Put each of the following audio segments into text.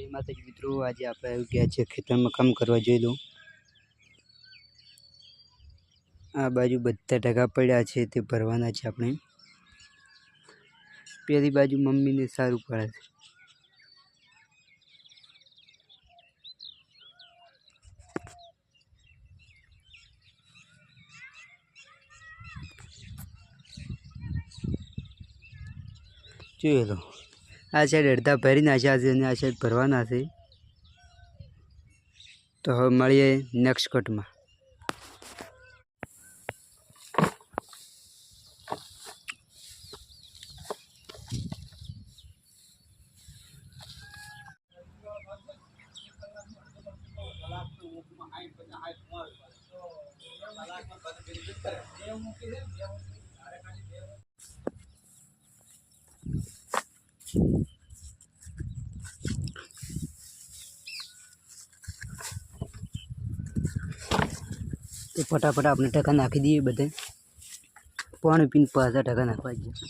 जय माताजी मित्रों, आज आप गया है खेतर में काम करवा जोई लो। आ बाजू बधा ढगा पड्या छे ते भरवाना छे आपणे। पेली बाजू मम्मी ने सारू पड़े छे। जोई लो आ साइड अर्धा भरी नाख्या छे अने आ साइड भरवाना छे। तो हवे मळीए नेक्स्ट कट में। तो फटाफट आपने टका नाखी दिए बधे। पानी पीने पाछा टका नाखवा दीजिए।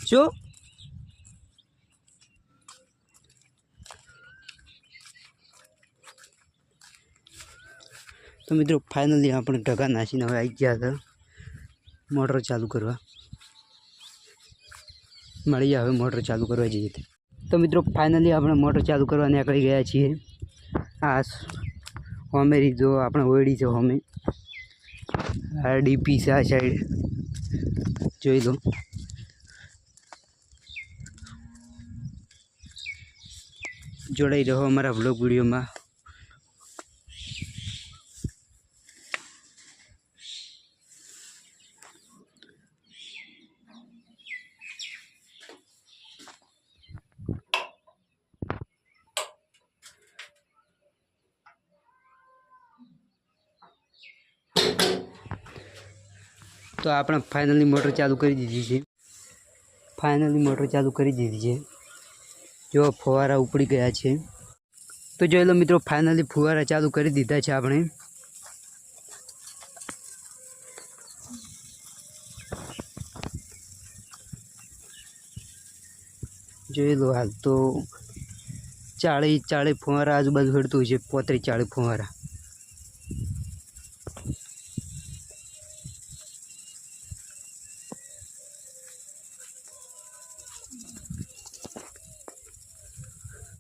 जो तो मित्रों फाइनली अपने टका नाखीने हवे आई गया था मोटर चालू करवा। मळीए हवे मोटर चालू करवा जईए। तो मित्रों फाइनली अपने मोटर चालू करवा निकली गया छीए। आ होमेरी जो अपने ओयडी छे होमे आ डीपी से आ साइड जोई लो। जोड़ाई रहो हमारा व्लॉग वीडियो में। तो आपने फाइनली मोटर चालू कर दीधी है। फाइनली मोटर चालू कर दीधी है। जो फुवारा उपड़ी गया है। तो जो लो मित्रों फाइनली फुवारा चालू कर दीधा है आपने। जो लो हाल तो 40 फुवारा आजूबाजू हड़तुं है। 35-40 फुवारा।